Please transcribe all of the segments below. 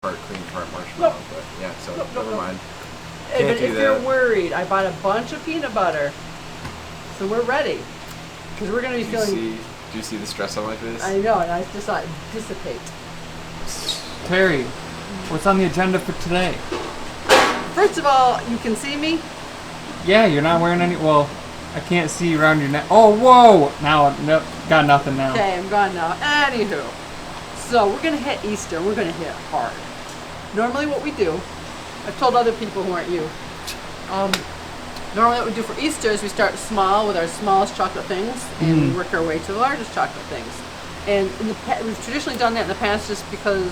part cream, part marshmallow. Nope. But yeah, so Nope, never mind. Hey, Can't but do if that. you're worried, I bought a bunch of peanut butter, so we're ready. Because we're going to be feeling... Do you see the stress on my face? I know, and I just thought dissipate. Terry, what's on the agenda for today? First of all, you can see me. Yeah, you're not wearing any. Well, I can't see around your neck. Oh, whoa! Now, nope, got nothing now. Okay, I'm gone now. Anywho, so we're going to hit Easter, and we're going to hit hard. Normally what we do, I've told other people who aren't you, normally what we do for Easter is we start small with our smallest chocolate things, and we work our way to the largest chocolate things. And we've traditionally done that in the past just because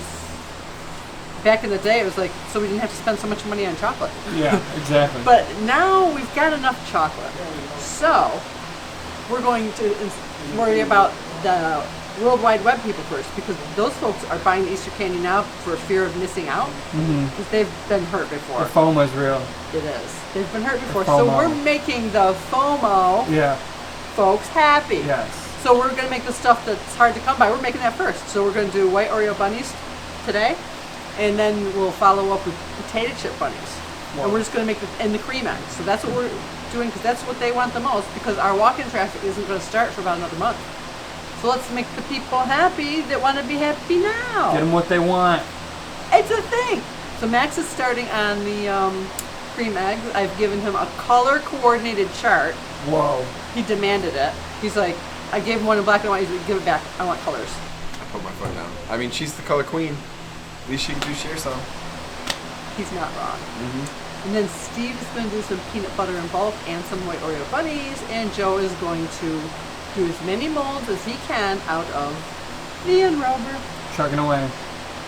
back in the day it was like, so we didn't have to spend so much money on chocolate. Yeah, exactly. But now we've got enough chocolate. So we're going to worry about the World Wide Web people first, because those folks are buying the Easter candy now for fear of missing out, because they've been hurt before. The FOMO is real. It is. They've been hurt before. So we're making the FOMO folks happy. Yes. So we're going to make the stuff that's hard to come by. We're making that first. So we're going to do white Oreo bunnies today, and then we'll follow up with potato chip bunnies. Whoa. And we're just going to make the cream eggs. So that's what we're doing, because that's what they want the most, because our walk-in traffic isn't going to start for about another month. So let's make the people happy that want to be happy now. Get them what they want. It's a thing. So Max is starting on the cream eggs. I've given him a color-coordinated chart. Whoa. He demanded it. He's like, I gave him one in black and white. He's like, give it back. I want colors. I put my foot down. I mean, she's the color queen. At least she can do share some. He's not wrong. And then Steve is going to do some peanut butter in bulk and some white Oreo bunnies. And Joe is going to do as many molds as he can out of the enrober. Chugging away.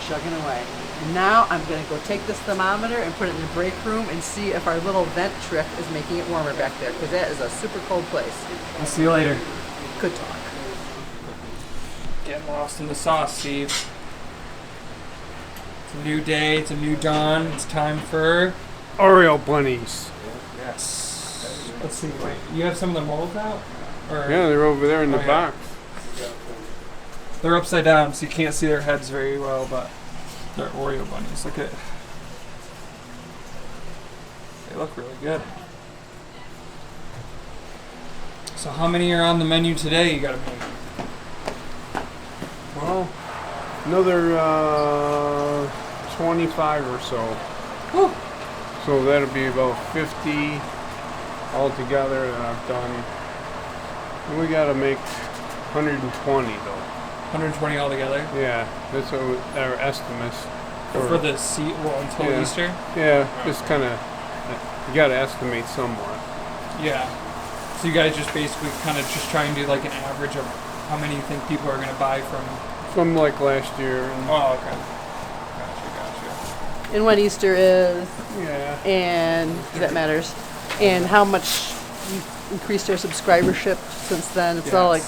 Chugging away. And now I'm going to go take this thermometer and put it in the break room and see if our little vent trick is making it warmer back there, because that is a super cold place. I'll see you later. Good talk. Getting lost in the sauce, Steve. It's a new day. It's a new dawn. It's time for Oreo bunnies. Yes. Let's see. Wait, you have some of the molds out? Or Yeah, they're over there in the box. They're upside down, so you can't see their heads very well, but they're Oreo bunnies. Look at. They look really good. So how many are on the menu today? You gotta make. Well, another 25 or so. Whew. So that'll be about 50 altogether that I've done. And we gotta make 120 though. 120 altogether. Yeah, that's what our estimates. For the seat, well, until Easter. Yeah, just kind of. You gotta estimate somewhere. Yeah. So you guys just basically kind of just try and do like an average of how many you think people are gonna buy from. From like last year. And Oh, okay. Gotcha. And when Easter is, yeah. and that matters, and how much you've increased our subscribership since then. It's all like,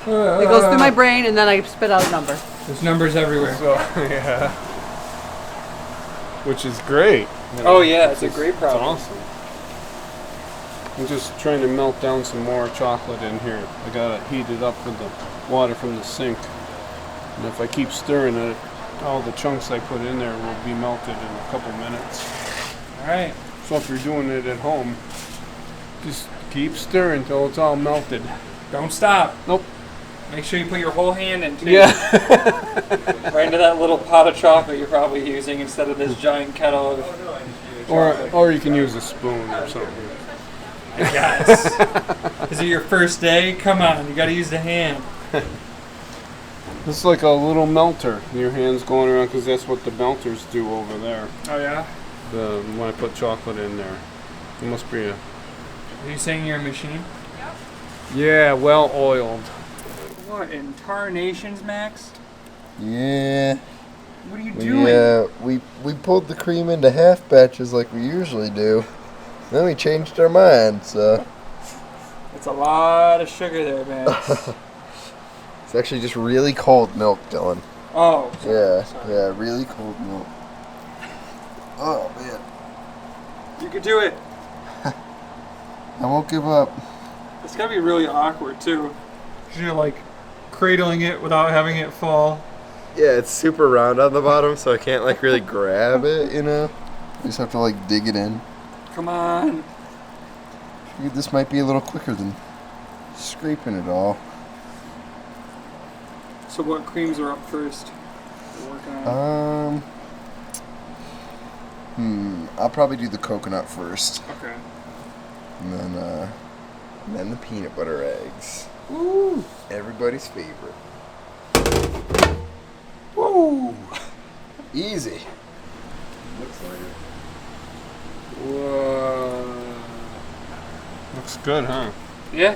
it goes through my brain and then I spit out a number. There's numbers everywhere. So, yeah. Which is great. You know, Oh yeah, it's a great problem. It's awesome. I'm just trying to melt down some more chocolate in here. I gotta heat it up with the water from the sink. And if I keep stirring it, all the chunks I put in there will be melted in a couple minutes. Alright. So if you're doing it at home, just keep stirring until it's all melted. Don't stop. Nope. Make sure you put your whole hand into Yeah. right into that little pot of chocolate you're probably using instead of this giant kettle of chocolate. Or you can use a spoon or something. Yes. Is it your first day? Come on, you gotta use the hand. It's like a little melter. Your hand's going around because that's what the melters do over there. Oh yeah? When I put chocolate in there. It must be a... Are you saying you're a machine? Yeah, well oiled. What in tarnations, Max? Yeah. What are you doing? Yeah, we pulled the cream into half batches like we usually do. Then we changed our minds, so... It's a lot of sugar there, Max. It's actually just really cold milk, Dylan. Oh. Yeah, really cold milk. Oh, man. You can do it. I won't give up. It's gotta be really awkward too. You're like cradling it without having it fall. Yeah, it's super round on the bottom, so I can't like really grab it, you know? I just have to like dig it in. Come on. Figured this might be a little quicker than scraping it all. So what creams are up first? We're working on. I'll probably do the coconut first, Okay. and then the peanut butter eggs. Woo! Everybody's favorite. Woo! Easy. Looks like it. Whoa. Looks good, huh? Yeah.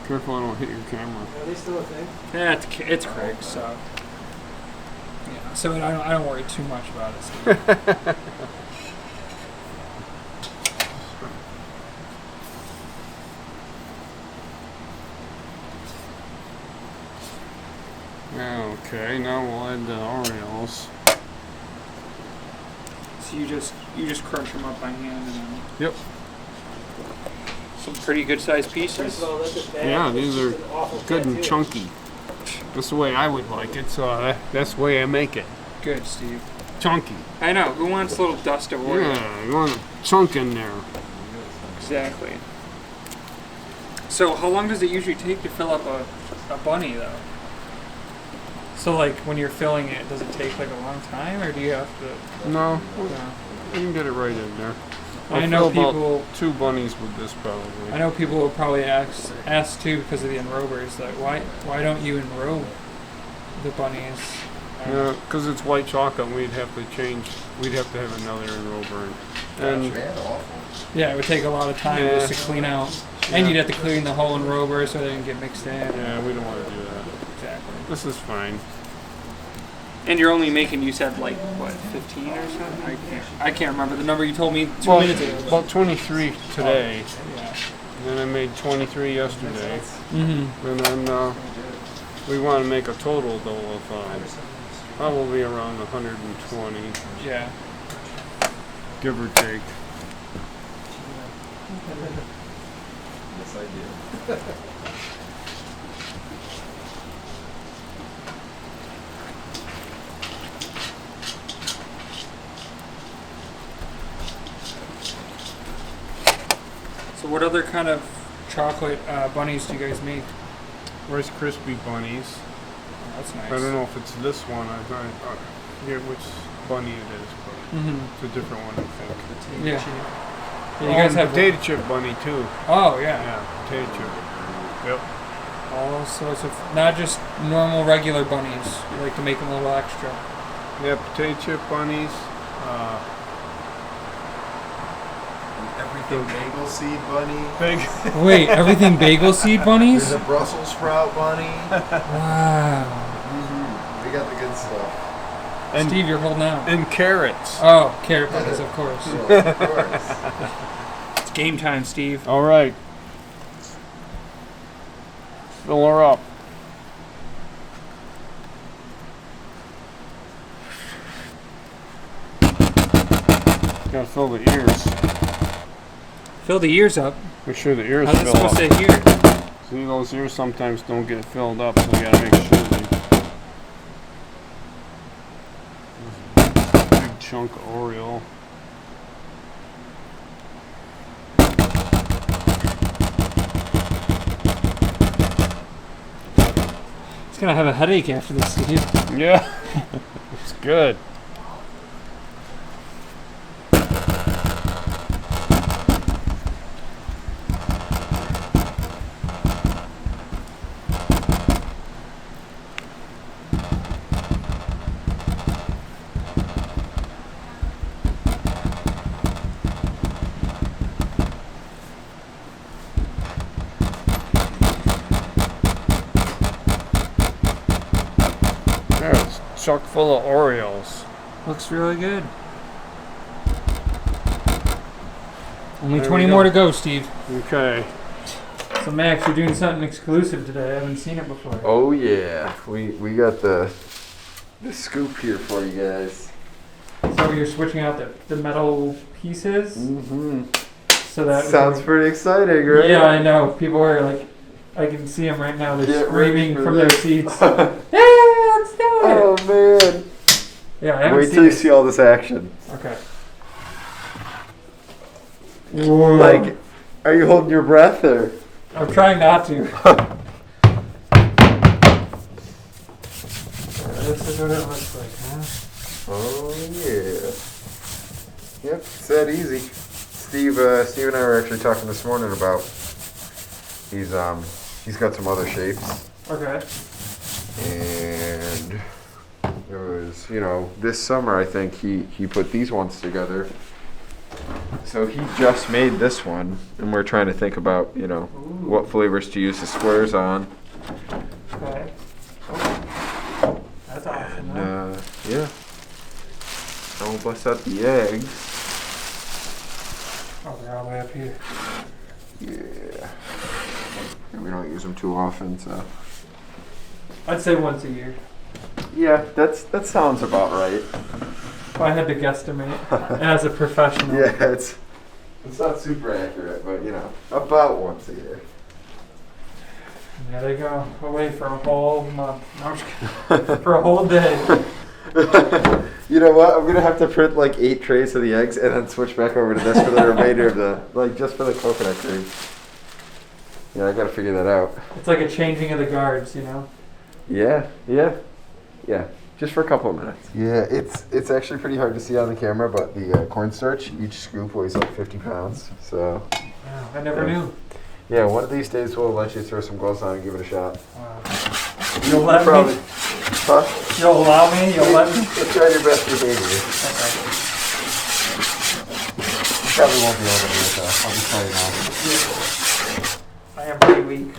Careful I don't hit your camera. Are they still a thing? Yeah, it's Craig, so. Yeah, so I don't worry too much about it, Steve. Okay, now we'll add the Oreos. So you just crunch them up by hand and then Yep. some pretty good sized pieces. First of all, that's a bad. Yeah, these are It's an awful good and tattoo. chunky. That's the way I would like it, so that's the way I make it. Good, Steve. Chunky. I know. Who wants a little dust of Oreo? Yeah, you want a chunk in there. Exactly. So how long does it usually take to fill up a bunny though? So like when you're filling it, does it take like a long time, or do you have to? No, No. you can get it right in there. I I'll know fill people. about 2 bunnies with this probably. I know people will probably ask too because of the enrobers. Like why don't you enrobe the bunnies? Yeah, because it's white chocolate, we'd have to have another enrober. And Man, awful. Yeah, it would take a lot of time Yeah. just to clean out, and you'd have to clean the whole enrober so they didn't get mixed in. yeah, we don't want to do that. Exactly. This is fine. And you're only making, you said like what, 15 or something? I can't remember the number you told me 2 Well, minutes ago. about 23 today, Yeah. and then I made 23 yesterday, Mm-hmm. and then we want to make a total though of probably around 120, Yeah. give or take. Yes, I did. So what other kind of chocolate bunnies do you guys make? Rice Krispie bunnies. Oh, that's nice. I don't know if it's this one. I forget which bunny it is, but Mm-hmm. it's a different one, I think. Yeah. Yeah, you Oh, guys and have potato chip bunny too. Oh yeah. Yeah, potato chip. Yep. All sorts of, not just normal regular bunnies. You like to make them a little extra. Yeah, potato chip bunnies. Everything bagel seed bunny. Big. Wait, everything bagel seed bunnies? There's a Brussels sprout bunny. Wow. We got the good stuff. And, Steve, you're holding out. and carrots. Oh, carrot bunnies, of course. Of course. It's game time, Steve. All right. Fill her up. Gotta fill the ears. Fill the ears up. Make sure the ears How's it fill up. supposed to hear? See, those ears sometimes don't get filled up, so we gotta make sure they. Big chunk of Oreo. It's gonna have a headache after this, Steve. Yeah, it's good. There, it's chock full of Oreos. Looks really good. Only There 20 we more go. to go, Steve. Okay. So Max, you're doing something exclusive today. I haven't seen it before. Oh yeah, we got the scoop here for you guys. So you're switching out the metal pieces, Mm-hmm. so that Sounds pretty exciting, right? Yeah, I know. People are like, I can see them right now. They're Get ready screaming for from this. their seats. Yeah, let's do it. Oh man! Yeah, I haven't Wait seen till you this. see all this action. Okay. Like, are you holding your breath or? I'm trying not to. This is what it looks like, huh? Oh yeah. Yep, it's that easy. Steve and I were actually talking this morning about he's got some other shapes, Okay. and it was this summer I think he put these ones together. So he just made this one, and we're trying to think about what flavors to use the squares on. Okay. That's awesome. And yeah, I will bust out the eggs. Oh, they're all the way up here. Yeah. And we don't use them too often, so. I'd say once a year. Yeah, that sounds about right. If I had to guesstimate as a professional. Yeah, it's not super accurate, but about once a year. There they go. Away for a whole month. No, I'm just kidding. For a whole day. You know what? I'm gonna have to print like 8 trays of the eggs and then switch back over to this for the remainder of the just for the coconut cream. Yeah, I gotta figure that out. It's like a changing of the guards, Yeah. Just for a couple of minutes. Yeah, it's actually pretty hard to see on the camera, but the cornstarch, each scoop weighs like 50 pounds. So. Wow, I never knew. Yeah, one of these days we'll let you throw some gloves on and give it a shot. Wow. You'll let Probably. me? Huh? You'll allow me? You'll let me? Let's try your best behavior. Okay. You probably won't be able to do it though. I'll just tell you now. I am pretty weak.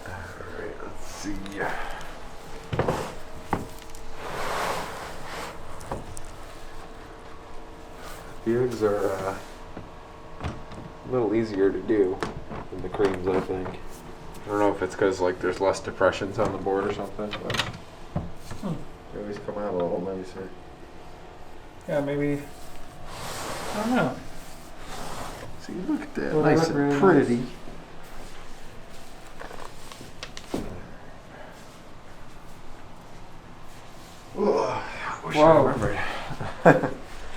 Alright, let's see. The eggs are a little easier to do than the creams, I think. I don't know if it's because there's less depressions on the board or something, but they always come out a little nicer. Yeah, maybe. I don't know. See, look at that, Well, they nice look and really pretty. nice. Ugh, I wish I Whoa. remembered. Don't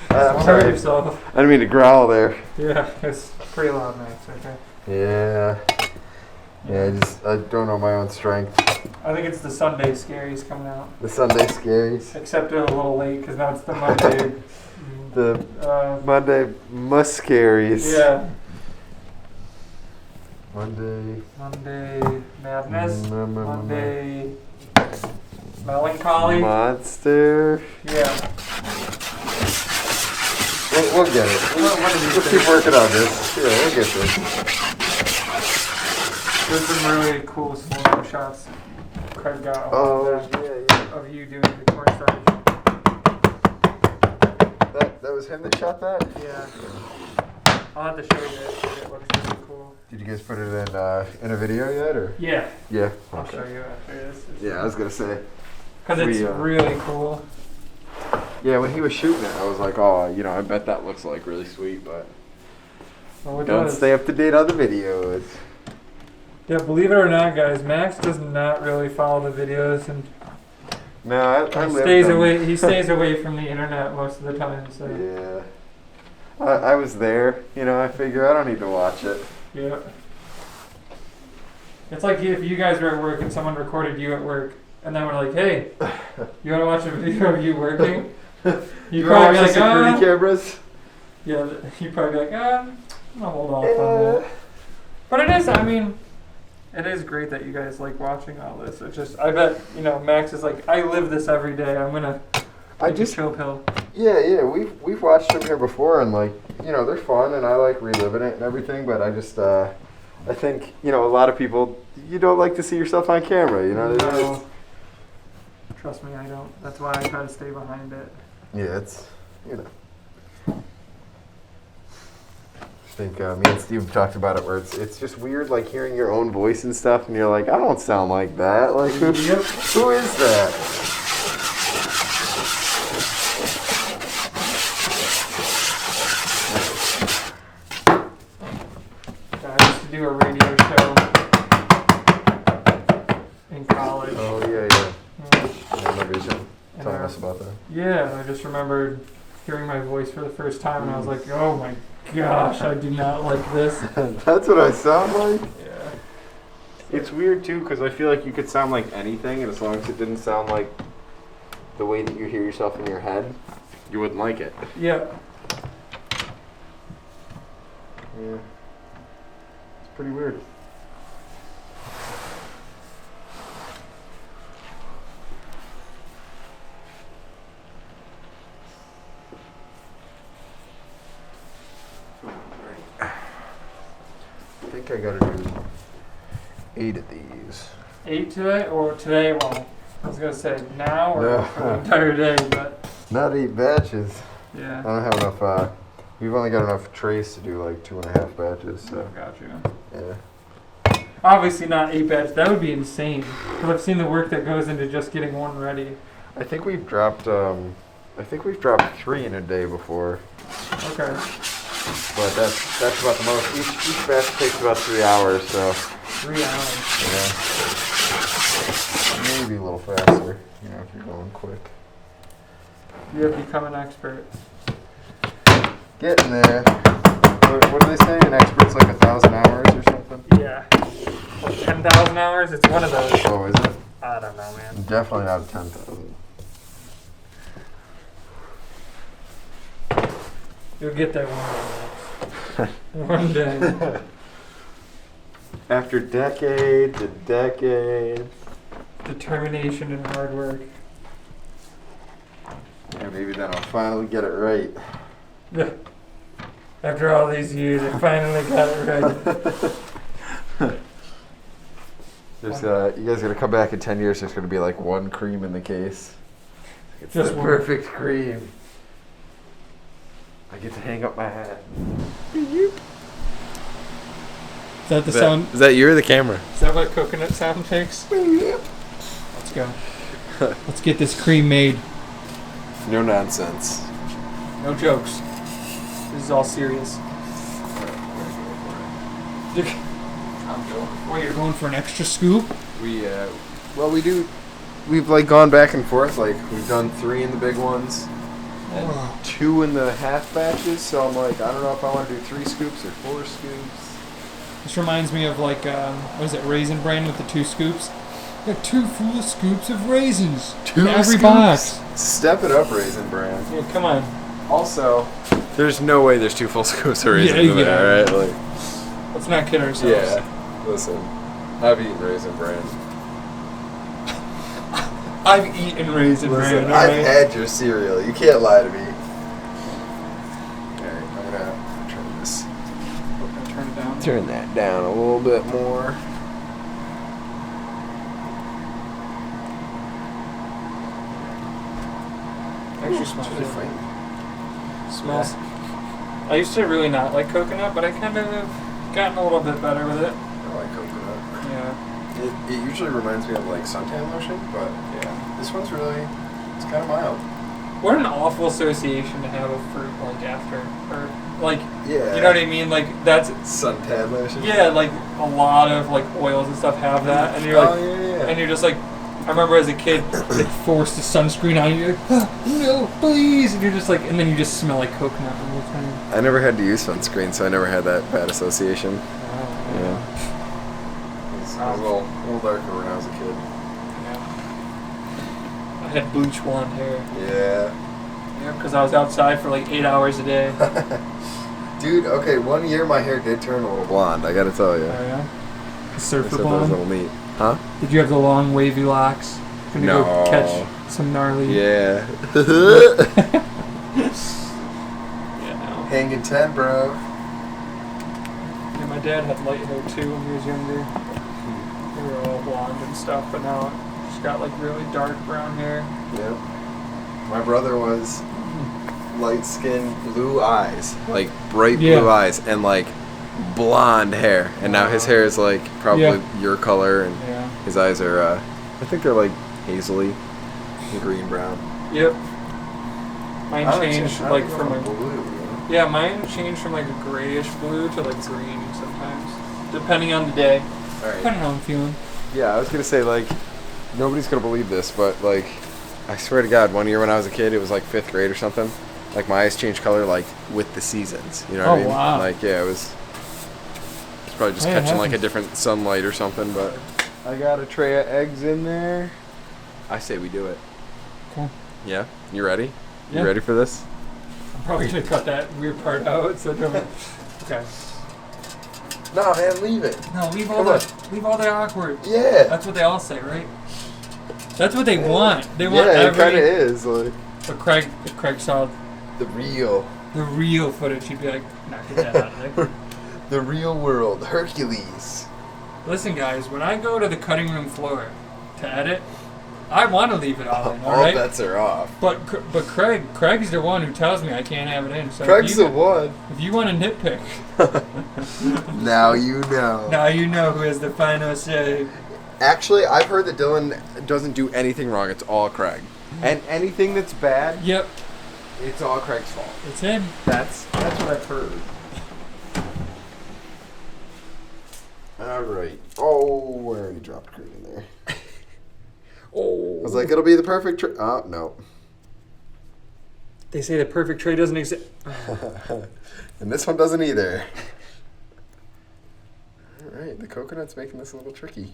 I'm hurt sorry. yourself. I didn't mean to growl there. Yeah, it's pretty loud, Max. Okay. Yeah. Yeah, I don't know my own strength. I think it's the Sunday scaries coming out. The Sunday scaries. Except a little late because now it's the Monday. The Monday muscaries. Yeah. Monday. Monday madness. Monday. Monday melancholy. Monster. Yeah. We'll get it. We'll keep working on this. Yeah, we'll get this. There's some really cool slow-mo shots Craig got of you doing the cornstarch. That was him that shot that? Yeah. I'll have to show you it. It looks really cool. Did you guys put it in a video yet, or? Yeah. Yeah. I'll show you after this. Yeah, I was gonna say. Because it's really cool. Yeah, when he was shooting it, I was like, oh, I bet that looks like really sweet, but Oh, it don't does. stay up to date on the videos. Yeah, believe it or not, guys, Max does not really follow the videos, and No, I he lived stays them. away. He stays away from the internet most of the time. So Yeah. I was there. I figure I don't need to watch it. yeah, it's like if you guys were at work and someone recorded you at work, and then we're like, "Hey, you want to watch a video of you working?" You probably watch the like, security cameras? Yeah, you probably be like, I'm gonna hold off on that. But it is. I mean, it is great that you guys like watching all this. It's just, I bet Max is like, I live this every day. I'm gonna. I take a just chill pill. Yeah, we've watched them here before, and they're fun, and I like reliving it and everything. But I just I think a lot of people, you don't like to see yourself on camera. No. Trust me, I don't. That's why I try to stay behind it. Yeah, it's think me and Steve talked about it, where it's just weird, like hearing your own voice and stuff, and you're like, I don't sound like that. Like, who is that? I used to do a radio show in college. Oh yeah. I remember you telling us about that. Yeah, I just remembered hearing my voice for the first time, and I was like, oh my gosh, I do not like this. That's what I sound like. Yeah. It's weird too, because I feel like you could sound like anything, and as long as it didn't sound like the way that you hear yourself in your head, you wouldn't like it. Yeah. Yeah. It's pretty weird. I think I gotta do 8 of these. 8 today, or today? Well, I was gonna say now or No. for the entire day, but Not 8 batches. I yeah. don't have enough, we've only got enough trays to do like 2.5 batches, so Got you. yeah. Obviously not 8 batches. That would be insane. Because I've seen the work that goes into just getting one ready. I think we've dropped 3 in a day before, Okay. but that's about the most. Each batch takes about 3 hours, so 3 hours. yeah. Maybe a little faster, you know, if you're going quick. You have become an expert. Getting there. What do they say? An expert's like 1,000 hours or something? Yeah. 10,000 hours? It's one of those. Oh, is it? I don't know, man. Definitely not 10,000. You'll get there one day. One day. After decades and decades. Determination and hard work. Yeah, maybe then I'll finally get it right. Yeah. After all these years, I finally got it right. There's, you guys gonna come back in 10 years, there's gonna be like one cream in the case. It's Just the one. perfect cream. I get to hang up my hat. Is that the sound? Is that you or the camera? Is that what coconut sound makes? Let's go. Let's get this cream made. No nonsense. No jokes. This is all serious. Well, you're going for an extra scoop? We've like gone back and forth. Like we've done 3 in the big ones, and 2 in the half batches. So I'm like, I don't know if I want to do 3 scoops or 4 scoops. This reminds me of like, what is it, Raisin Bran with the 2 scoops? Got 2 full scoops of raisins. 2 in every scoops? box. Step it up, Raisin Bran. Yeah, come on. Also, there's no way there's 2 full scoops of raisins in yeah. there, right? Like, Let's not kid ourselves. yeah. Listen, I've eaten Raisin Bran. I've eaten Raisin Bran. I've alright? had your cereal. You can't lie to me. Alright, I'm gonna turn this. Turn it down. Turn that down a little bit more. Actually smells Should I good. find- Smells. I used to really not like coconut, but I kind of have gotten a little bit better with it. I like coconut. Yeah. It usually reminds me of like suntan lotion, but Yeah. this one's really, it's kind of mild. What an awful association to have a fruit like after, or like, Yeah. you know what I mean? Like that's, Suntan lotion? yeah, like a lot of like oils and stuff have that, and you're like, yeah. and you're just like, I remember as a kid, they forced the sunscreen on you, you're like, oh, no, please, and you're just like, and then you just smell like coconut the whole time. I never had to use sunscreen, so I never had that bad association. Oh, Yeah. It was a little darker when I was a kid. I had bleach blonde hair. Yeah. Because I was outside for like 8 hours a day. Dude, okay, one year my hair did turn a little blonde, I gotta tell you. Oh, yeah? I Surfer said that was a blonde? little neat. Huh? Did you have the long wavy locks? Gonna No. go catch some gnarly. Yeah. Yeah, no. Hanging 10, bro. Yeah, my dad had light hair too when he was younger. They were all blonde and stuff, but now she's got like really dark brown hair. Yep. My brother was light skin, blue eyes, like bright Yeah. blue eyes, and like blonde hair. And now his hair is like probably Yeah. your color, and Yeah. his eyes are, I think they're like hazily green brown. Yep. Mine changed like from a blue. yeah, mine changed from like a grayish blue to like green sometimes, depending on the day, All right. depending on how I'm feeling. Yeah, I was gonna say like nobody's gonna believe this, but like I swear to God, one year when I was a kid, it was like 5th grade or something. Like my eyes changed color like with the seasons. You know what I mean? Wow. Like yeah, it was. It's probably just Hey, it catching like a happens. different sunlight or something. But I got a tray of eggs in there. I say we do it. Cool. Yeah, you ready? Yeah. You ready for this? I'm probably gonna cut that weird part out. So don't. Okay. No, man, leave it. No, leave all Come leave all the awkward. Yeah. That's what they all say, right? That's what they want. They want Yeah, it kind of every. is like But if Craig saw the real footage, he'd be like, "Nah, get that out of there." the real world Hercules. Listen, guys, when I go to the cutting room floor to edit, I want to leave it all in, all All right? bets are off. But Craig's the one who tells me I can't have it in. So Craig's the if one. you want to nitpick, Now you know. now you know who has the final say. Actually, I've heard that Dylan doesn't do anything wrong. It's all Craig. And anything that's bad, Yep, it's all Craig's fault. it's him. That's what I've heard. All right. Oh, I already dropped cream in there. Oh, I was like, it'll be the perfect. Oh no. they say the perfect tray doesn't exist. And this one doesn't either. All right, the coconut's making this a little tricky.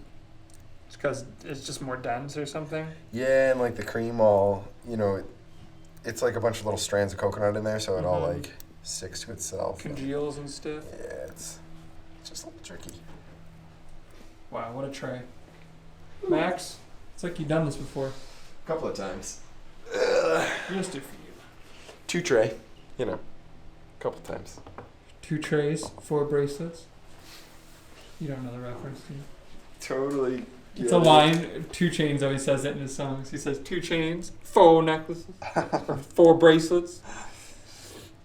It's because it's just more dense or something. Yeah, and like the cream all, it's like a bunch of little strands of coconut in there, so it all Mhm. like sticks to itself. Congeals and stuff. Yeah, it's just a little tricky. Wow, what a tray. Max, it's like you've done this before. A couple of times. Just a few. 2 tray, a couple times. 2 trays, 4 bracelets. You don't know the reference, do you? Totally. It's a line. 2 Chainz always says it in his songs. He says 2 chains, 4 necklaces, 4 bracelets.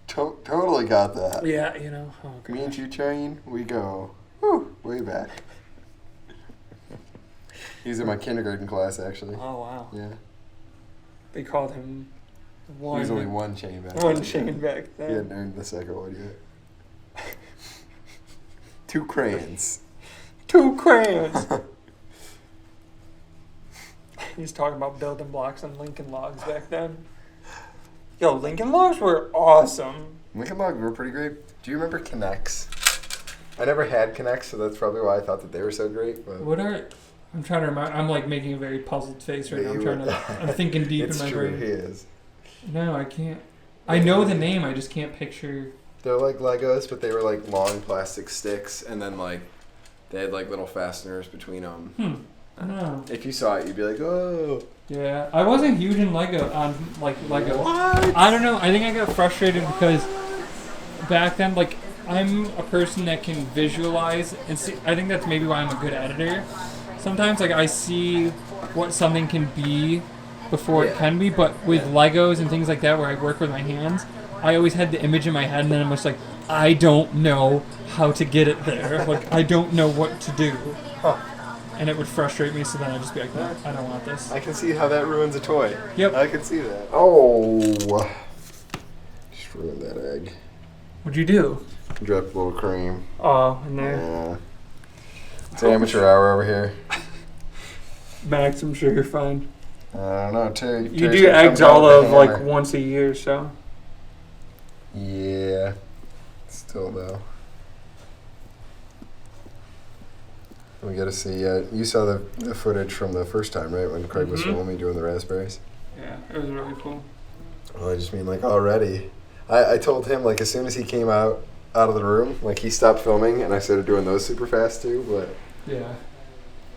Totally got that. Yeah, Oh, Me and 2 Chain, we go way back. He's in my kindergarten class, actually. Oh wow. Yeah. They called him one. He's only 1 chain back. One then. chain back He then. hadn't earned the second one yet. 2 crayons. 2 crayons. He's talking about building blocks and Lincoln logs back then. Yo, Lincoln logs were awesome. Lincoln Logs were pretty great. Do you remember Connects? I never had Connects, so that's probably why I thought that they were so great. But What are? I'm trying to remember. I'm like making a very puzzled face right now. I'm trying to. I'm thinking deep it's in my true, brain. he is. No, I can't. I know the name. I just can't picture. They're like Legos, but they were like long plastic sticks, and then like they had like little fasteners between them. No. If you saw it, you'd be like, oh. Yeah, I wasn't huge in Lego Lego. What? I don't know. I think I got frustrated because back then, like, I'm a person that can visualize and see. I think that's maybe why I'm a good editor. Sometimes, like, I see what something can be before it can be, but with Legos and things like that, where I work with my hands, I always had the image in my head, and then I'm just like, I don't know how to get it there. Like, I don't know what to do. And it would frustrate me, so then I'd just be like, no, I don't want this. I can see how that ruins a toy. Yep. I can see that. Oh. Just ruined that egg. What'd you do? Dropped a little cream. Oh, in there. Yeah. It's amateur hour over here. Max, I'm sure you're fine. I don't know, Terry. You do eggs all of like once a year, so. Yeah. Still though. We gotta see. You saw the footage from the first time, right? When Craig was filming me doing the raspberries. Yeah, it was really cool. Well, I just mean like already. I told him like as soon as he came out of the room, like he stopped filming, and I started doing those super fast too. But Yeah.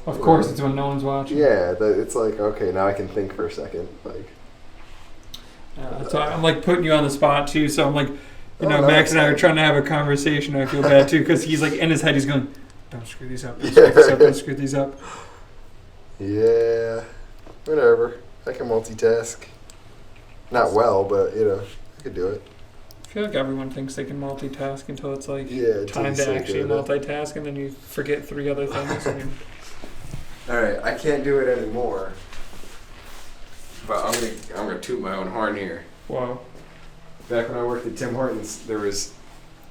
Of course, it's when no one's watching. yeah, it's like okay, now I can think for a second. Like. So I'm like putting you on the spot too. So I'm like, no, Max and I are it's trying to have a conversation. I feel bad too because he's like in his head, he's going, "Don't screw these up. Don't screw these up. Don't screw these up." Yeah, whatever. I can multitask. Not well, but I could do it. I feel like everyone thinks they can multitask until it's like Yeah, time to actually multitask, and then you forget 3 other things. And Alright, I can't do it anymore. But I'm gonna toot my own horn here. wow. Back when I worked at Tim Hortons, there was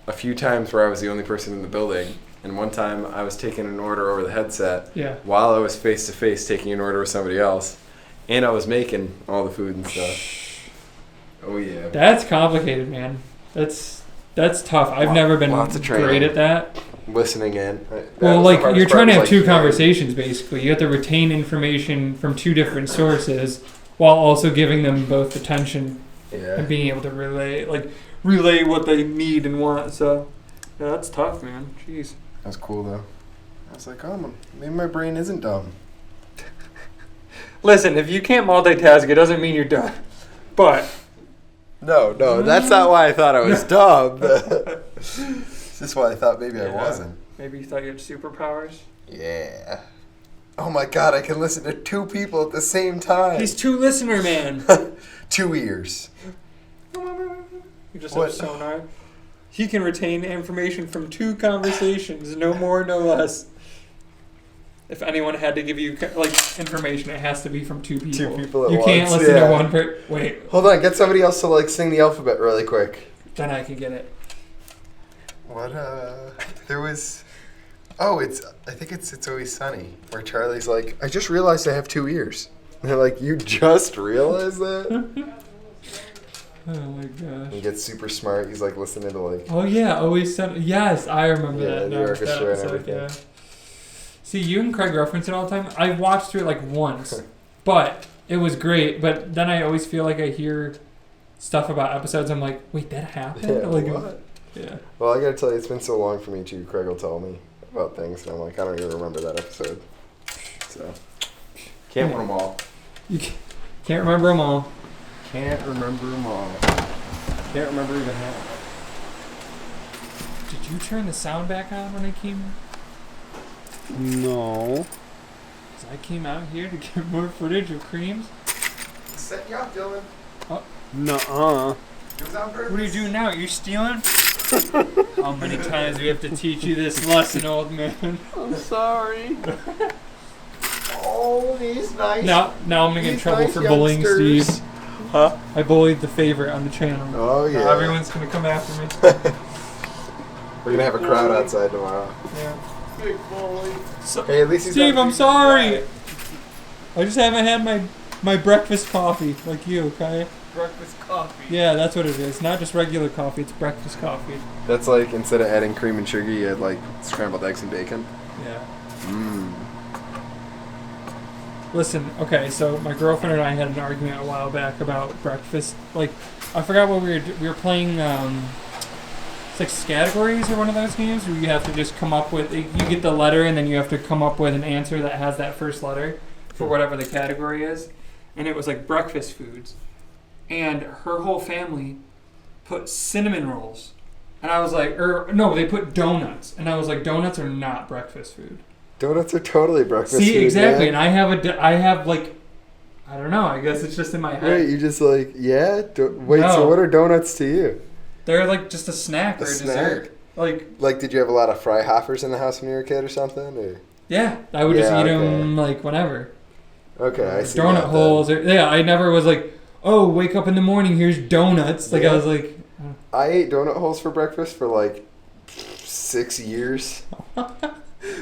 a few times where I was the only person in the building, and one time I was taking an order over the headset Yeah. while I was face to face taking an order with somebody else, and I was making all the food and stuff. Oh yeah. That's complicated, man. That's tough. I've never been Lots of training. great at that. Listening in. Well, like you're trying to have 2 conversations basically. You have to retain information from 2 different sources while also giving them both attention Yeah. and being able to relay what they need and want. So yeah, that's tough, man. Jeez. That was cool though. I was like, oh, maybe my brain isn't dumb. Listen, if you can't multitask, it doesn't mean you're done. But No, that's not why I thought I was dumb. It's just why I thought maybe I wasn't. Maybe you thought you had superpowers. Yeah. Oh my god, I can listen to 2 people at the same time. He's 2 listener, man. 2 ears. You just What? have sonar. He can retain information from 2 conversations, no more, no less. If anyone had to give you information, it has to be from 2 people. 2 people at you once. can't listen yeah. to one per. Wait, Hold on, get somebody else to sing the alphabet really quick. then I can get it. What there was I think it's Always Sunny, where Charlie's like, I just realized I have 2 ears. And they're like, you just realized that? Oh my gosh. He gets super smart, he's like listening to like Oh yeah, always sent. Yes, I remember Yeah, that. the No, orchestra that and episode, everything. yeah. See, you and Craig reference it all the time. I've watched through it like once, but it was great. But then I always feel like I hear stuff about episodes. I'm like, wait, that happened? Yeah, like, what? Yeah. Well, I gotta tell you, it's been so long for me too. Craig will tell me about things, and I'm like, I don't even remember that episode. So, can't remember them all. You can't remember them all. Can't remember them all. Can't remember even half. Did you turn the sound back on when I came? No. 'Cause I came out here to get more footage of creams. Set you up, Dylan. Nuh-uh. It was on purpose. What are you doing now? Are you stealing? How many times do we have to teach you this lesson, old man? I'm sorry. Oh, these nice. Now I'm gonna get in These trouble nice for bullying youngsters. Steve. Huh? I bullied the favorite on the channel. Oh yeah. Now everyone's gonna come after me. We're gonna have a crowd outside tomorrow. Yeah. Big bully. So, Hey, at least he's Steve, not I'm being sorry. quiet. I just haven't had my breakfast coffee like you, okay? Breakfast coffee. Yeah, that's what it is. Not just regular coffee, it's breakfast coffee. That's like instead of adding cream and sugar, you had like scrambled eggs and bacon. Yeah. Mmm. Listen, okay, so my girlfriend and I had an argument a while back about breakfast. Like, I forgot what we were playing. It's like categories or one of those games where you have to just come up with. You get the letter and then you have to come up with an answer that has that first letter for whatever the category is. And it was like breakfast foods, and her whole family put cinnamon rolls, and I was like, no, they put donuts, and I was like, donuts are not breakfast food. Donuts are totally breakfast See, food, exactly, man. and I have like, I don't know. I guess it's just in my head. Wait, you just like, yeah? Wait, No. so what are donuts to you? They're like just a snack or a dessert. Like, did you have a lot of Freihoffers in the house when you were a kid or something? Or? Yeah, I would just Yeah, eat okay. them like whenever. Okay, I see. Donut that then. holes. Yeah, I never was like, oh, wake up in the morning, here's donuts. Like Yeah. I was like, I ate donut holes for breakfast for like 6 years.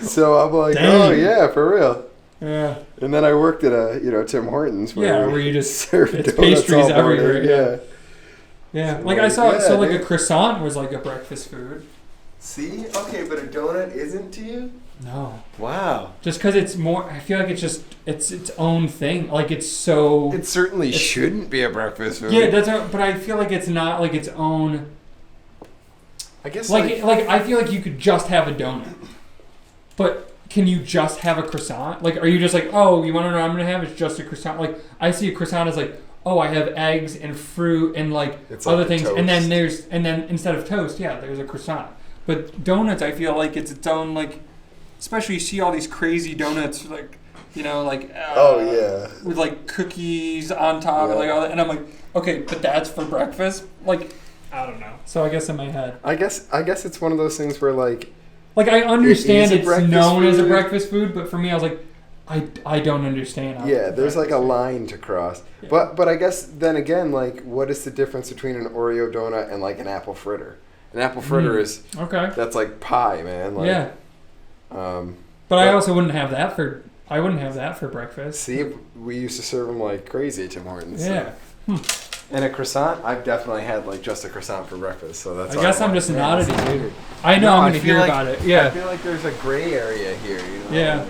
So I'm like, Dang. oh yeah, for real. yeah, And then I worked at Tim Hortons where where you just served it's donuts pastries all morning. everywhere. Yeah. So Like I like, saw, yeah, so like a dude. croissant was like a breakfast food. See? Okay, but a donut isn't to you? No, Wow. just because it's more. I feel like it's its own thing. Like it's so. It certainly It's- shouldn't be a breakfast food. Yeah, but I feel like it's not like its own. I guess Like I feel like you could just have a donut, but can you just have a croissant? Like, are you just like, oh, you want to know what I'm gonna have? It's just a croissant. Like, I see a croissant as like, oh, I have eggs and fruit and like It's like other the things, and then toast. instead of toast, yeah, there's a croissant. But donuts, I feel like it's its own like, especially you see all these crazy donuts like, you know, like oh yeah. with like cookies on top and Yeah. like all that, and I'm like, okay, but that's for breakfast? Like, I don't know. So I guess in my head. I guess it's one of those things where like I understand It is a it's breakfast known as a food. breakfast food, but for me, I was like, I don't understand. how yeah, there's like a breakfast line to cross. Yeah. But I guess then again, like, what is the difference between an Oreo donut and like an apple fritter? An apple fritter is food. Okay. that's like pie, man. Like, Yeah. But I also wouldn't have that for. I wouldn't have that for breakfast. See, we used to serve them like crazy at Tim Hortons. Yeah. And a croissant, I've definitely had like just a croissant for breakfast. So that's. I guess I'm just an Man, oddity, that's dude. weird. I know No, I'm I gonna feel hear like- about it. I Yeah. feel like there's a gray area here. You know? Yeah. Like,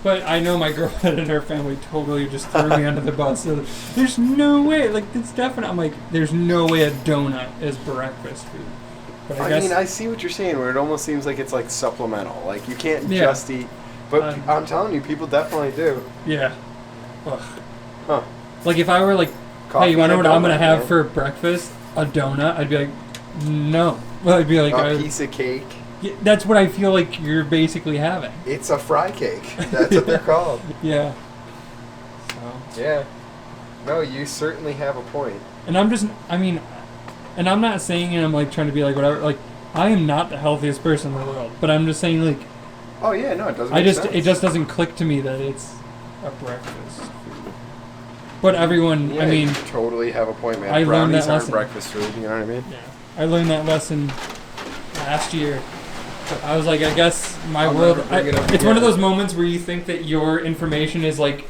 But I know my girlfriend and her family totally just threw me under the bus. So there's no way. Like, it's definite. I'm like, there's no way a donut is breakfast food. But I guess. mean, I see what you're saying. Where it almost seems like it's like supplemental. Like you can't Yeah. just eat. But I'm telling you, people definitely do. Yeah. Ugh. Huh. Like if I were like, Coffee hey, you want to know and what a I'm gonna donut, have man. for breakfast? A donut? I'd be like, no. Well, I'd be like, A piece of cake. yeah, that's what I feel like you're basically having. It's a fry cake. That's what they're called. Yeah. So. Yeah. No, you certainly have a point. And I'm just, I mean, and I'm not saying I'm like trying to be like whatever. Like, I am not the healthiest person in the world, but I'm just saying like, Oh yeah, no, it doesn't. I make just, sense. it just doesn't click to me that it's a breakfast food. But everyone, Yeah, I mean, you totally have a point, man. I learned Brownies that aren't lesson. breakfast food. You know what I mean? yeah, I learned that lesson last year. I was like, I guess my I'll world. never bring it up It's one of again. those moments where you think that your information is like,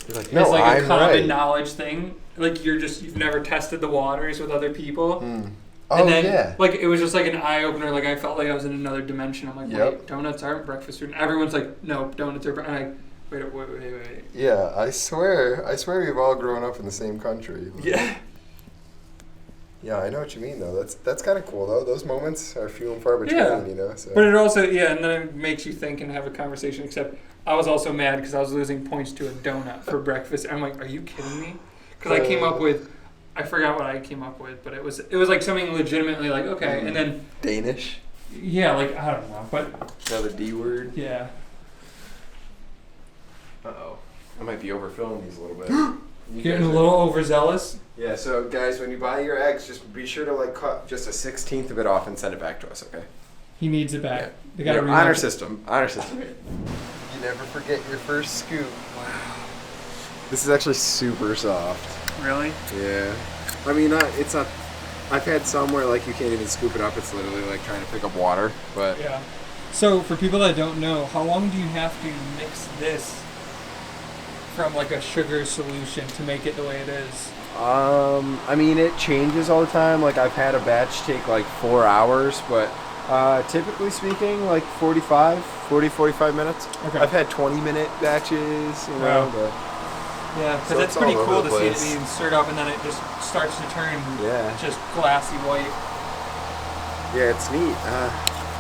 You're like, it's no, like a I'm common right. knowledge thing. Like you've never tested the waters with other people. Mm. And Oh then, yeah. like, it was just like an eye opener. Like, I felt like I was in another dimension. I'm like, Yep. wait, donuts aren't breakfast food. And everyone's like, no, donuts are. I'm like, wait. Yeah, I swear we've all grown up in the same country. Yeah. Yeah, I know what you mean though. That's kind of cool though. Those moments are few and far between, Yeah. you know. So. But it also, yeah, and then it makes you think and have a conversation. Except I was also mad because I was losing points to a donut for breakfast. I'm like, are you kidding me? Because I came up with, I forgot what I came up with, but it was like something legitimately like, okay, and then, Danish. yeah, like, I don't know, but, Another D word. yeah. Uh-oh. I might be overfilling these a little bit. You Getting guys a are- little overzealous. Yeah, so guys, when you buy your eggs, just be sure to like cut just a 1/16 of it off and send it back to us, okay? He needs it back. Yeah. They gotta Honor remark it. system. Honor system. You never forget your first scoop. Wow. This is actually super soft. Really? Yeah. I mean, it's not. I've had some where like you can't even scoop it up. It's literally like trying to pick up water. But Yeah. So for people that don't know, how long do you have to mix this from like a sugar solution to make it the way it is? I mean, it changes all the time. Like I've had a batch take like 4 hours, but typically speaking, like 40, 45 minutes. Okay. I've had 20-minute batches, you know. Wow. But Yeah, because So it's it's pretty all over cool the to see it place. being stirred up and then it just starts to turn yeah, just glassy white. yeah, it's neat.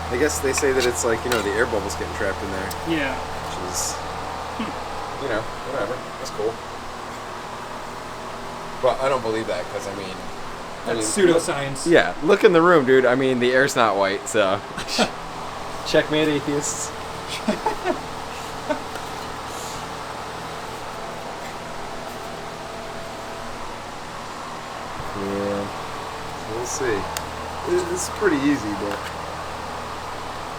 I guess they say that it's like, you know, the air bubbles getting trapped in there, Yeah. which is, you know, whatever. That's cool. But I don't believe that because I mean, That's pseudoscience. yeah, look in the room, dude. I mean, the air's not white, so checkmate, atheists. Yeah, we'll see. It's pretty easy, but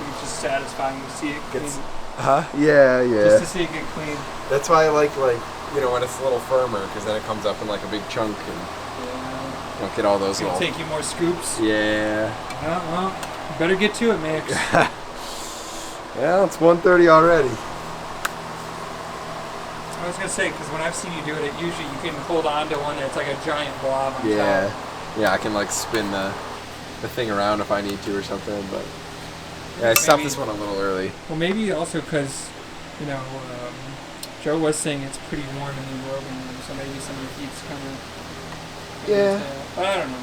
It's just satisfying to see it clean. gets. Huh? Yeah, Just to see it get clean. That's why I like you know when it's a little firmer because then it comes up in like a big chunk and Yeah. you don't get all those It's gonna little. take you more scoops. Yeah. Well, you better get to it, Max. Well, it's 1:30 already. I was gonna say, because when I've seen you do it, usually you can hold on to one that's like a giant blob on Yeah. top. Yeah, I can like spin the thing around if I need to or something, but yeah, I stopped Maybe- this one a little early. Well, maybe also because, you know, Joe was saying it's pretty warm in the living room, so maybe some of the heat's kind of. Yeah. I don't know.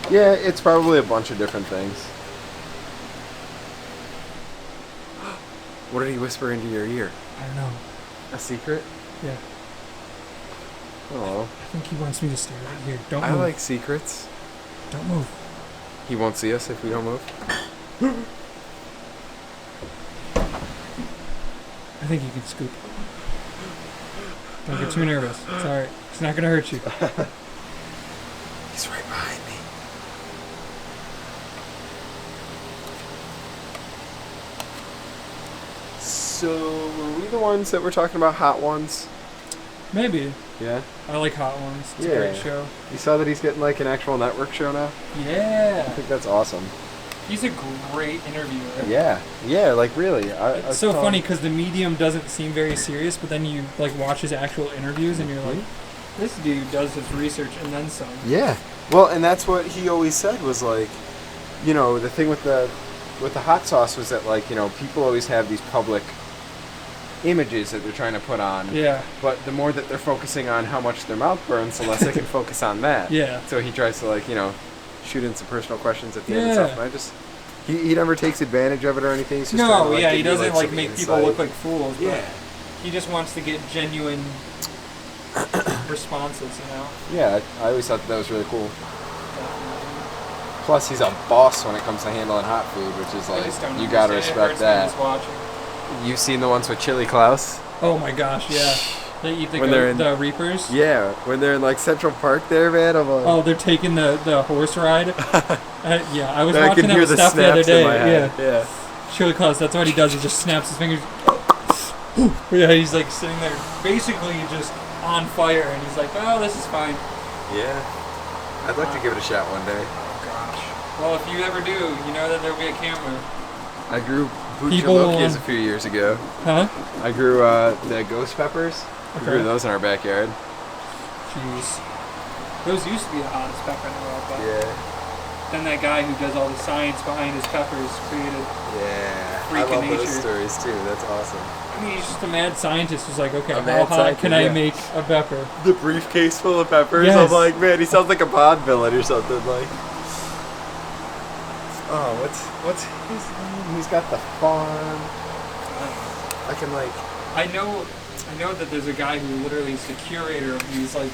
Yeah, it's probably a bunch of different things. What did he whisper into your ear? I don't know. A secret? Yeah. Oh, I think he wants me to stay right here. Don't I move. like secrets. Don't move. He won't see us if we don't move. I think you can scoop. Don't get too nervous. It's alright. It's not gonna hurt you. He's right behind me. So, were we the ones that were talking about Hot Ones? Maybe. Yeah. I like Hot Ones. It's Yeah. a great show. You saw that he's getting like an actual network show now? Yeah. I think that's awesome. He's a great interviewer. Yeah, like really. It's so funny because the medium doesn't seem very serious, but then you like watch his actual interviews and you're like, this dude does his research and then some. Yeah. Well, and that's what he always said was like, you know, the thing with the hot sauce was that like, you know, people always have these public images that they're trying to put on. Yeah. But the more that they're focusing on how much their mouth burns, the less they can focus on that. Yeah. So he tries to like, you know, shoot in some personal questions at the end and Yeah. stuff. And I just he never takes advantage of it or anything. He's just trying to, No, like, yeah, give he you, doesn't like some make people insight. look like fools. But Yeah. he just wants to get genuine responses, you know? Yeah, I always thought that was really cool. Plus, he's a boss when it comes to handling hot food, which is I like, just don't you gotta understand. It respect hurts me that. just watching. You've seen the ones with Chili Klaus? Oh my gosh, yeah. They eat When they're in- the Reapers. Yeah, when they're in like Central Park there, man. I'm like, Oh, they're taking the horse ride. Yeah, I was I watching can that hear with the Steph the other snaps in day. my head. Yeah, Yeah. Chili Claus. That's what he does. He just snaps his fingers. Yeah, he's like sitting there, basically just on fire, and he's like, "Oh, this is fine." Yeah. I'd like to give it a shot one day. Gosh. Well, if you ever do, you know that there'll be a camera. I grew People, buchalokias a few years ago. Huh? I grew the ghost peppers. We grew Okay. those in our backyard. Jeez. Those used to be the hottest pepper in the world, but Yeah. then that guy who does all the science behind his peppers created. Yeah. Freak I of love those nature. stories too. That's awesome. I mean, he's just a mad scientist who's like, okay, A how mad hot scientist, can I yeah. make a pepper? The briefcase full of peppers. Yes. I'm like, man, he sounds like a Bond villain or something. Like, oh, what's his name? He's got the farm. I can like. I know that there's a guy who literally is the curator of these like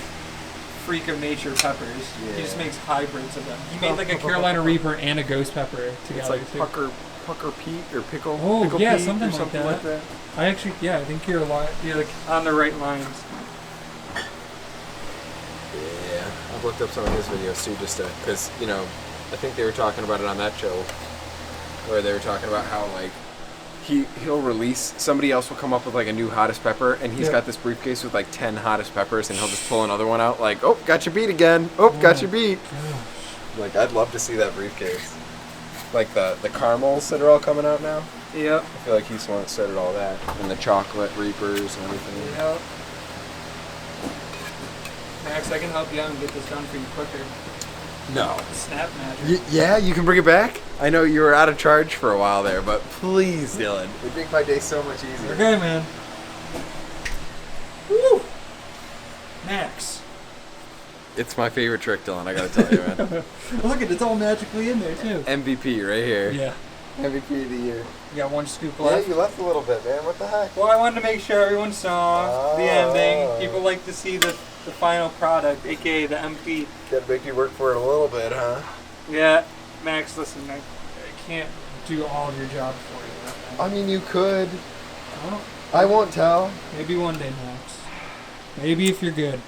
freak of nature peppers. Yeah. He just makes hybrids of them. He made like a Carolina Reaper and a ghost pepper together It's like too. Pucker Pete or Pickle. Oh, Pickle yeah, Pete something or like something that. like that. I think you're like on the right lines. Yeah, I've looked up some of his videos too, just to, because, you know, I think they were talking about it on that show, where they were talking about how, like, he'll release, somebody else will come up with, like, a new hottest pepper, and he's got this briefcase with, like, 10 hottest peppers, and he'll just pull another one out, like, oh, got you beat again. Oh, got you beat. Like, I'd love to see that briefcase. Like, the caramels that are all coming out now. Yep. I feel like he's the one that started all that. And the chocolate Reapers and everything. Yep. Max, I can help you out and get this done for you quicker. No. Snap magic. Yeah, you can bring it back? I know you were out of charge for a while there, but please, Dylan. It would make my day so much easier. Okay, man. Woo! Max. It's my favorite trick, Dylan, I gotta tell you, man. Look at it's all magically in there too. MVP right here. Yeah. MVP of the year. You got one scoop Yeah, left. you left a little bit, man. What the heck? Well, I wanted to make sure everyone saw the Oh. ending. People like to see the final product, aka the MP. Gotta make you work for it a little bit, huh? Yeah, Max, listen, I can't do all of your job for you. I mean, you could. Well, I won't tell. maybe one day, Max. Maybe if you're good.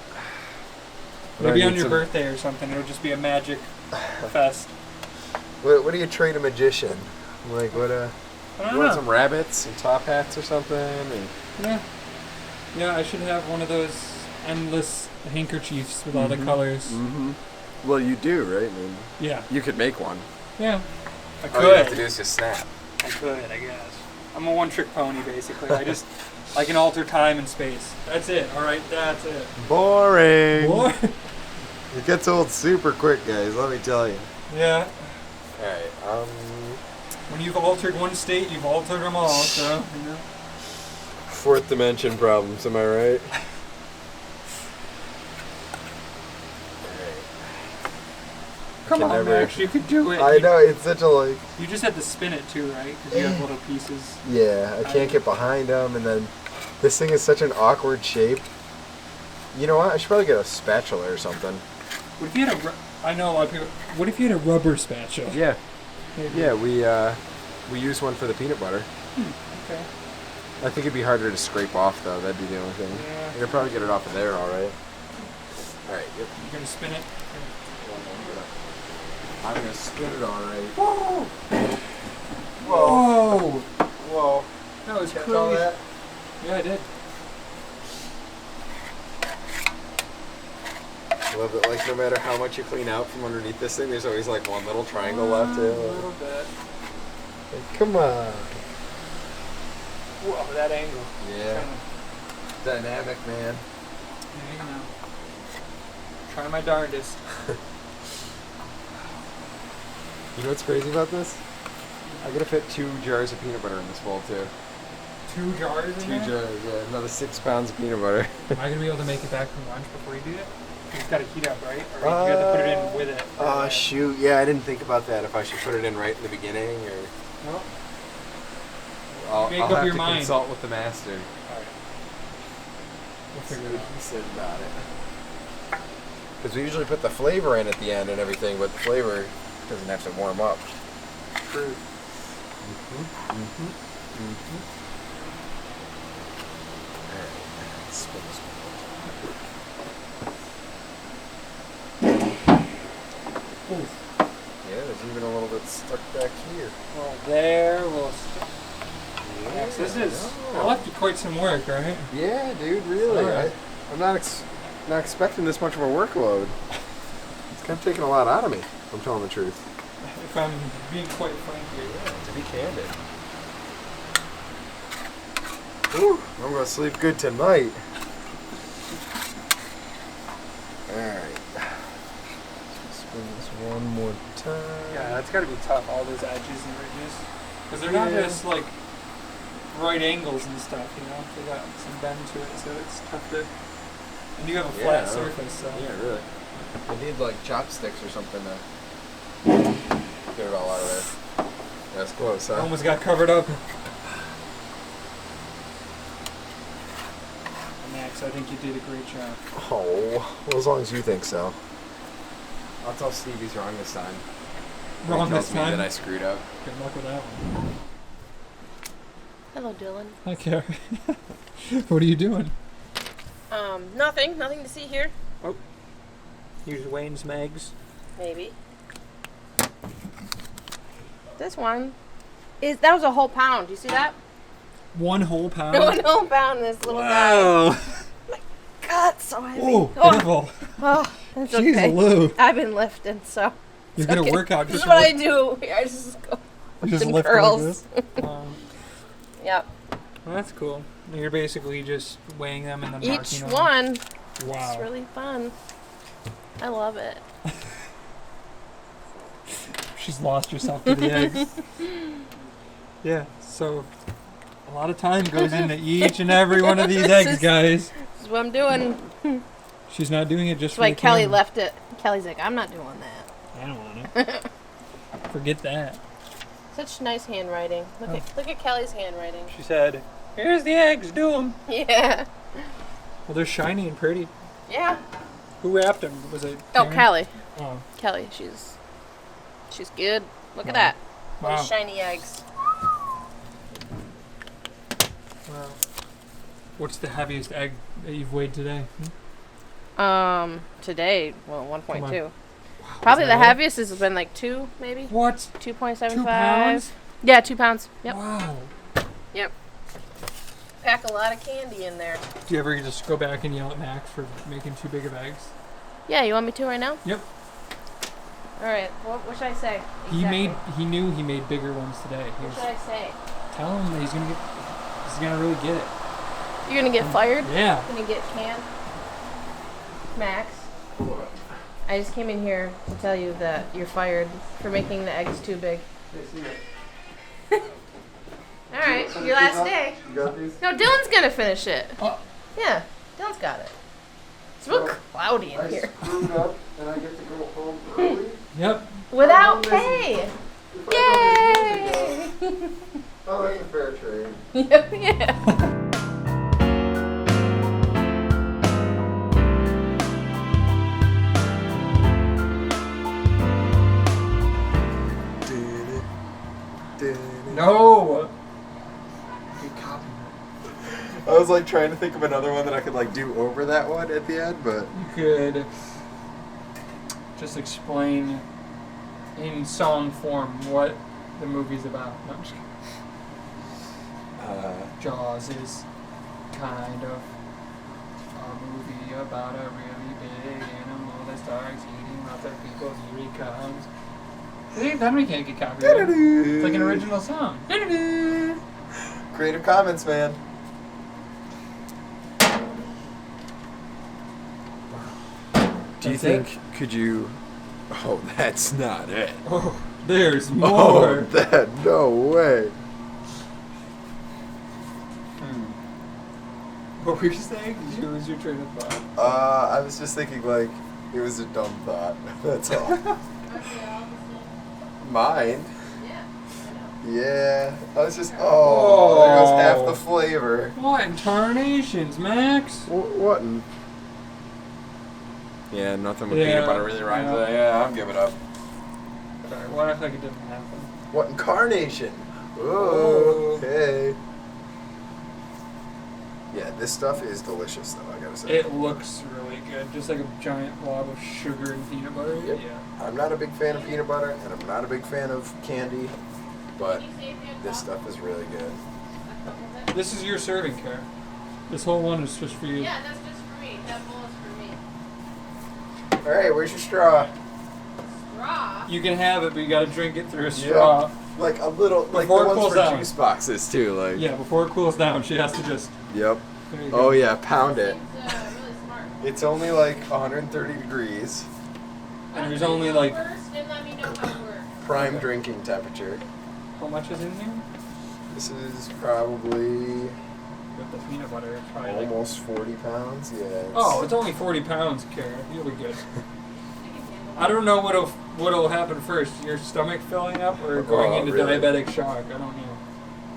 But I Maybe on need your some- birthday or something, it'll just be a magic fest. What do you trade a magician? Like, what, I you don't want know. some rabbits, some top hats or something? Or... Yeah. Yeah, I should have one of those endless handkerchiefs with all the colors. Mm-hmm. Well, you do, right? I mean, Yeah. you could make one. Yeah. I All you have to could. do is just snap. I could, I guess. I'm a one-trick pony, basically. I can alter time and space. That's it. All right, that's it. Boring. What? It gets old super quick, guys. Let me tell you. Yeah. All right. When you've altered one state, you've altered them all. So, you know. Fourth dimension problems. Am I right? Come can on, never- Max, you could do it. I know it's such a like. You just have to spin it too, right? Because you have little pieces. Yeah, I can't get behind them, and then this thing is such an awkward shape. You know what? I should probably get a spatula or something. What if you had I know a lot of people. What if you had a rubber spatula? Yeah. Maybe. Yeah, we use one for the peanut butter. Okay. I think it'd be harder to scrape off though. That'd be the only thing. Yeah. You could probably get it off of there, all right. All right. Yep. You gonna spin it? I'm gonna spin it all right. Whoa! Whoa! Whoa! Whoa! That was Catch crazy. all that? Yeah, I did. I love it. Like no matter how much you clean out from underneath this thing, there's always like one little triangle left. A little bit. Like, come on. Whoa, that angle. Yeah. Dynamic, man. Yeah, you know. Try my darndest. You know what's crazy about this? I gotta fit 2 jars of peanut butter in this bowl too. 2 jars in 2 there? jars, yeah. Another 6 pounds of peanut butter. Am I gonna be able to make it back from lunch before you do it? It's gotta heat up, right? Or you gotta put it in with it. Oh shoot! Yeah, I didn't think about that. If I should put it in right in the beginning, or No. I'll Make up have your to mind. consult with the master. Alright. We'll See figure it what out. he said about it. Because we usually put the flavor in at the end and everything, but the flavor doesn't have to warm up. True. Alright, let's spin this one. Oof. Yeah, there's even a little bit stuck back here. Well, there we'll. Yeah, so this is. I left you quite some work, right? Yeah, dude, really. Alright. I'm not expecting this much of a workload. It's kind of taking a lot out of me, if I'm telling the truth. If I'm being quite frank here. To be candid. Whew, I'm gonna sleep good tonight. Alright. Spin this one more time. Yeah, that's gotta be tough, all those edges and ridges. Because they're not Yeah. just like right angles and stuff, you know? They got some bend to it, so it's tough to. And you have a flat surface, so. Yeah, really. I need like chopsticks or something to get it all out of there. That's close, huh? Almost got covered up. Max, I think you did a great job. Oh, well, as long as you think so. I'll tell Steve he's wrong this time. Wrong He tells this me time? that I screwed up. Good luck with that one. Hello, Dylan. Hi, Carrie. What are you doing? Nothing. Nothing to see here. Here's Wayne's Megs. Maybe. This one that was a whole pound. You see that? 1 whole pound? One whole pound. This little guy. Wow. God, it's so heavy. Oh, Oh, careful. oh, it's Jeez, okay. Lou. I've been lifting, so. You're it's gonna okay. work out. This is just what I lift- do. I just go. you just some lift curls. like this. Yep. Well, that's cool. You're basically just weighing them and then Each marking them. one. Wow. It's really fun. I love it. She's lost herself to the eggs. Yeah, so a lot of time goes into each and every one of these eggs, guys. This is what I'm doing. She's not doing it just That's for why the Kelly camera. left it. Kelly's like, I'm not doing that. I don't want to. Forget that. Such nice handwriting. Look at Kelly's handwriting. She said, "Here's the eggs, do them." Yeah. Well, they're shiny and pretty. Yeah. Who wrapped them? Was it? Oh, Karen? Kelly. Oh, Kelly, she's good. Look at Wow. that. wow. Those shiny eggs. Wow. What's the heaviest egg that you've weighed today? Today, well, Come 1.2. on. Probably Is the that it? heaviest has been like 2, maybe. What? 2.75. 2 pounds? Yeah, 2 pounds. Yep. Wow. Yep. Pack a lot of candy in there. Do you ever just go back and yell at Max for making too big of eggs? Yeah, you want me to right now? Yep. All right. What should I say? He Exactly. knew he made bigger ones today. He What was, should I say? tell him that he's gonna really get it. You're gonna get fired. Yeah. Gonna get canned. Max. I just came in here to tell you that you're fired for making the eggs too big. All right, your last day. You got these? No, Dylan's gonna finish it. Oh. Yeah, Dylan's got it. It's real cloudy in here. screwed up and I get to go home early. Yep. Without pay. Yay! Oh, that's a fair trade. Yeah. No. Hey, copy. I was like trying to think of another one that I could like do over that one at the end, but You could just explain in song form what the movie's about. No, I'm just kidding. Jaws is kind of a movie about a really big animal that starts eating other people. Here he comes. See, then we can't get copyrighted. It's like an original song. Creative Commons, man. Do you That's think could you? Oh, that's not it. Oh, there's more. Oh, that no way. What were you saying? Did you lose your train of thought? I was just thinking like it was a dumb thought. That's all. Mine. Yeah, I was just. Oh, there goes half the flavor. What in tarnations, Max? What? Yeah, nothing with Yeah, peanut butter really rhymes. yeah. Yeah, I'm giving up. Sorry, what if like it didn't happen? What incarnation? Oh, okay. Yeah, this stuff is delicious, though. I gotta say. It looks really good, just like a giant blob of sugar and peanut butter. Yep. Yeah. I'm not a big fan of peanut butter, and I'm not a big fan of candy, but this stuff is really good. This is your serving care. This whole one is just for you. Yeah, that's just for me. That bowl is for me. All right, where's your straw? Straw. You can have it, but you got to drink it through a straw. Like a little, like Before it the ones cools for down. juice boxes too. Like. Yeah, before it cools down, she has to just. Yep. There you go. Oh yeah, pound it. Seems really smart. It's only like 130 degrees, And there's only like. First, and let me know how it works. prime drinking temperature. How much is in here? This is probably With the peanut butter, it's probably like. almost 40 pounds. Yeah. Oh, it's only 40 pounds, Kara. You'll be good. I don't know what'll happen first. Your stomach filling up or going into really? diabetic shock. I don't know.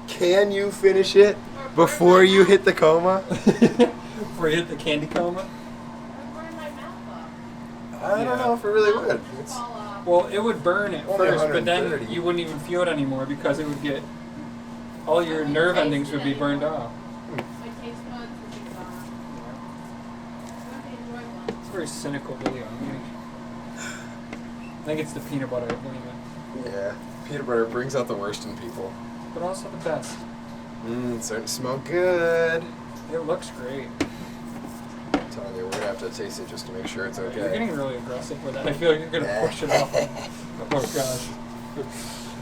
Can you finish it before you hit the coma? Before you hit the candy coma. I'm burning my mouth off. I don't Yeah. know if it really would. It's, Fall off. Well, it would burn at Only first, but then 130. you wouldn't even feel it anymore because it would get all your nerve endings would be burned off. My taste buds will be gone. I'm gonna enjoy one. It's a very cynical video. I think it's the peanut butter, blame it. yeah. Peanut butter brings out the worst in people. But also the best. It's starting to smell good. It looks great. I'm telling you, we're gonna have to taste it just to make sure it's okay. You're getting really aggressive with that. I feel like you're gonna push it off. Oh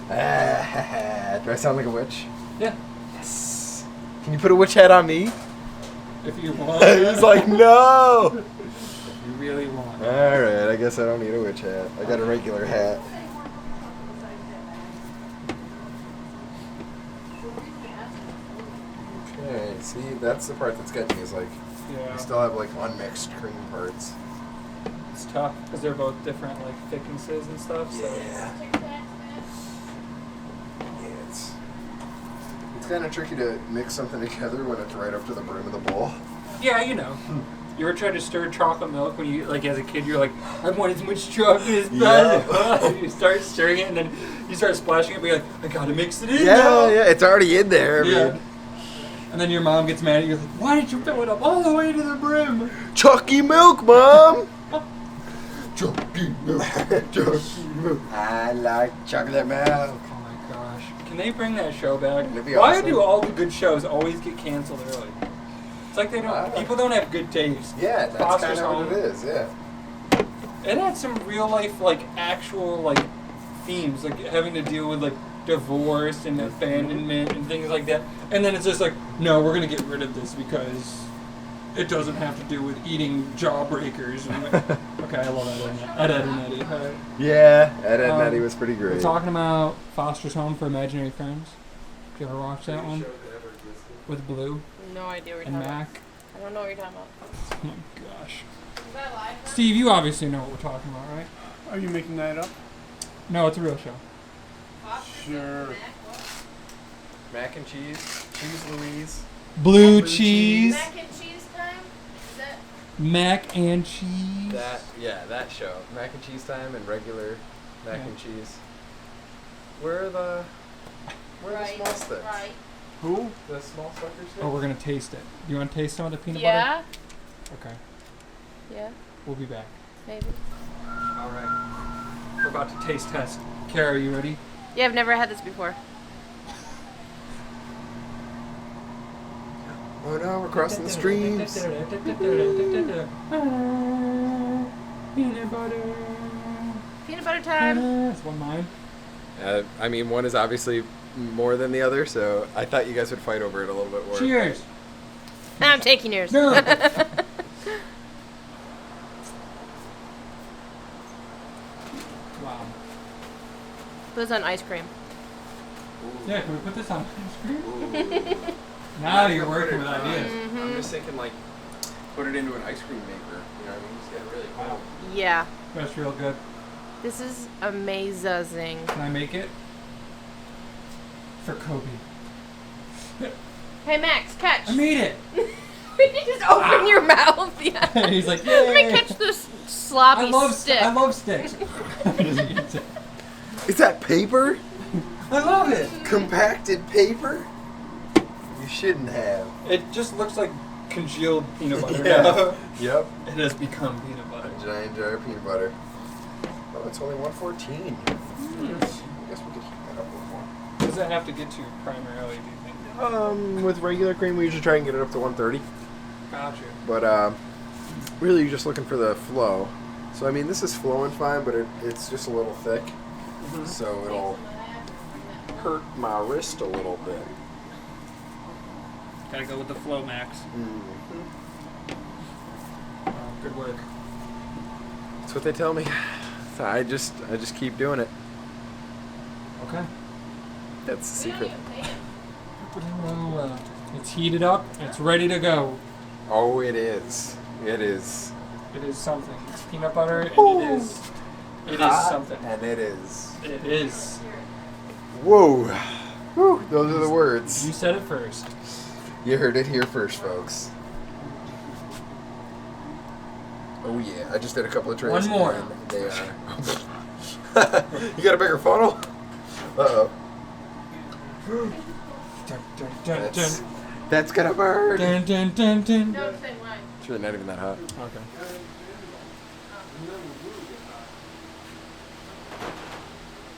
gosh. Do I sound like a witch? Yeah. Yes. Can you put a witch hat on me? If you want. He's like, no. If you really want. All right, I guess I don't need a witch hat. I got a regular hat. Okay, see, that's the part that's getting me is like, Yeah. we still have like unmixed cream parts. It's tough because they're both different like thicknesses and stuff. So. Yeah, it's kind of tricky to mix something together when it's right up to the brim of the bowl. Yeah, you know. You ever tried to stir chocolate milk when you, like, as a kid, you're like, I want as much chocolate as possible. You start stirring it, and then you start splashing it, but you're like, I gotta mix it in now. Yeah, it's already in there. I Yeah. mean, And then your mom gets mad at you, like, why did you fill it up all the way to the brim? Chucky milk, Mom. Chucky milk. Chucky milk. I like chocolate milk. Oh my gosh. Can they bring that show back? It'd be Why awesome. do all the good shows always get canceled early? It's like they don't, people don't have good taste. Yeah, that's Foster's kind of Home. what it is. Yeah. It had some real life, like, actual, like, themes, like, having to deal with, like, divorce and abandonment and things like that. And then it's just like, no, we're going to get rid of this because it doesn't have to do with eating jawbreakers. And okay, I love Ed, Ed and Eddie. Yeah, Ed, Ed and Eddie was pretty great. We're talking about Foster's Home for Imaginary Friends. Did you ever watch that one? With Blue No idea what you're and talking about. Mac. I don't know what you're talking about. Oh my gosh. Is that live? Steve, you obviously know what we're talking about, right? Are you making that up? No, it's a real show. Sure. Mac and cheese, cheese Louise. Blue Blue cheese. Mac and cheese time? Is that Mac and cheese. That show. Mac and cheese time and regular mac Yeah. and cheese. Where are the right? small sticks? Right. Who? The small sucker stick? Oh, we're gonna taste it. Do you want to taste some of the peanut Yeah. butter? Okay. Yeah. We'll be back. Maybe. All right. We're about to taste test. Kara, you ready? Yeah, I've never had this before. Oh no, we're crossing the streams. Peanut butter. Peanut butter time. That's one mine. I mean, one is obviously more than the other, so I thought you guys would fight over it a little bit more. Cheers. I'm taking yours. No. Wow. Put this on ice cream. Yeah, can we put this on ice cream? Now you're working with ideas. I'm just thinking, like, put it into an ice cream maker. You know what I mean? Just get it really cold. Yeah. That's real good. This is amazing. Can I make it? For Kobe. Hey, Max, catch. I made it! You just open your mouth. Yeah. He's like, Let me yay! catch this sloppy stick. I love sticks. Is that paper? I love it! Compacted paper? You shouldn't have. It just looks like congealed peanut butter. Yeah. Yep. It has become peanut butter. A giant jar of peanut butter. Oh, it's only 114. I guess we could heat that up a little more. What does that have to get to primarily, do you think? With regular cream, we usually try and get it up to 130. Gotcha. But really, you're just looking for the flow. So I mean, this is flowing fine, but it's just a little thick, so it'll hurt my wrist a little bit. Gotta go with the flow, Max. Good work. That's what they tell me. So I just keep doing it. Okay. That's the secret. Well, it's heated up. It's ready to go. Oh, it is. It is. It is something. It's peanut butter, and it is Hot, something. and it is. It is. Whoa. Whew, those are the words. You said it first. You heard it here first, folks. Oh yeah, I just did a couple of trays. One more. And they are. You got a bigger funnel? Uh oh. That's gonna burn. Dun, dun, dun, dun. No, same line. It's really not even that hot. Okay.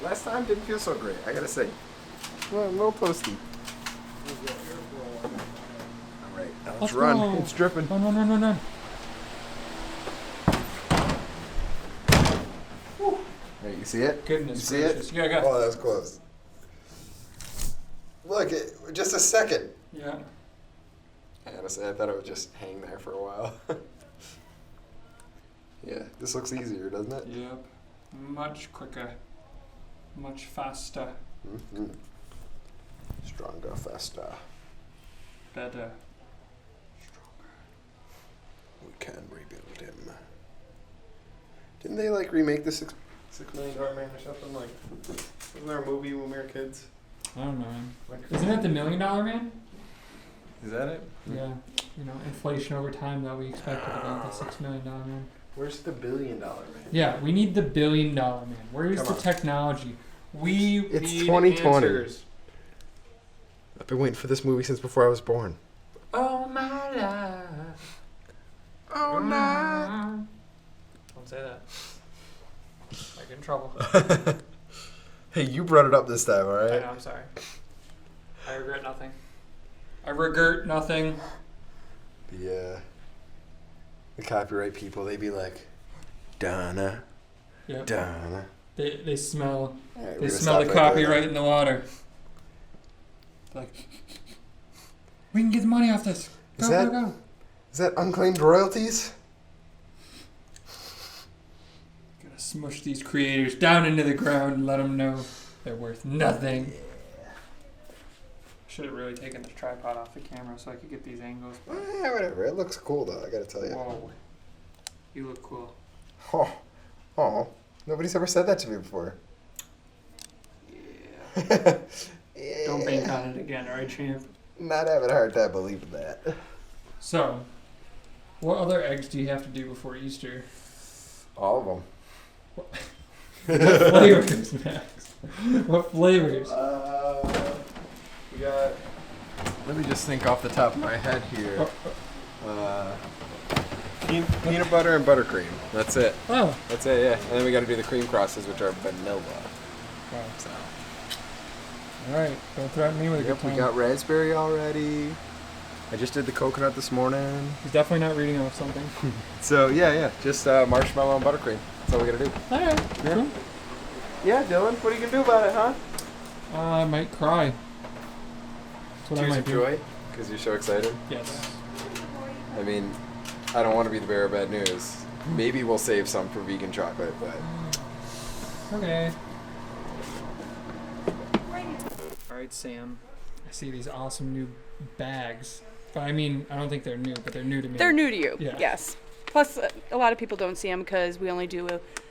Last time didn't feel so great, I gotta say. Well, a little toasty. Alright, now let's Let's run. go. It's dripping. Run. Hey, you see it? Goodness You see gracious. it? Yeah, I got Oh, that was close. Look, just a second. Yeah. I gotta say, I thought it would just hang there for a while. Yeah, this looks easier, doesn't it? Yep. Much quicker. Much faster. Mm-hmm. Stronger, faster. Better. We can rebuild him. Didn't they like remake the $6 Million Man or something? Like, wasn't there a movie when we were kids? I don't know. Like, Isn't that the $1 Million Man? is that it? Yeah. You know, inflation over time that we expected about the $6 Million Man. Where's the $1 billion Man? Yeah, we need the $1 billion man. Where's Come the on. technology? We It's need 2020. answers. I've been waiting for this movie since before I was born. Oh my life. Oh no! Don't say that. I get in trouble. Hey, you brought it up this time, all I right? know, I'm sorry. I regret nothing. I regret nothing. The copyright people, they be like, Donna, Yep. Donna. They smell. All right, They we're gonna smell stop the right there. copyright in the water. Like, we can get the money off this. Go, Is that- go. Is that unclaimed royalties? Gotta smush these creators down into the ground and let them know they're worth nothing. Should have really taken this tripod off the camera so I could get these angles. But Yeah, whatever. It looks cool though, I gotta tell you. whoa, you look cool. Oh, nobody's ever said that to me before. Yeah. Yeah. Don't bank on it again, alright, champ? Not having a hard time believing that. So, what other eggs do you have to do before Easter? All of them. What flavors, Max? What flavors? We got Let me just think off the top of my head here. Peanut butter and buttercream. That's it. Oh. That's it, yeah. And then we got to do the cream crosses, which are vanilla. Wow. So. All right. Don't threaten me with a good Yep, we time. got raspberry already. I just did the coconut this morning. He's definitely not reading off something. So, yeah. Just marshmallow and buttercream. That's all we got to do. All right. Yeah. Cool. Yeah, Dylan, what are you going to do about it, huh? I might cry. That's what I Tears might of do. joy? Because you're so excited? Yes. I mean, I don't want to be the bearer of bad news. Maybe we'll save some for vegan chocolate, but... Okay. All right, Sam. I see these awesome new bags. But I mean, I don't think they're new, but they're new to me. They're new to you, Yeah. yes. Plus, a lot of people don't see them because we only do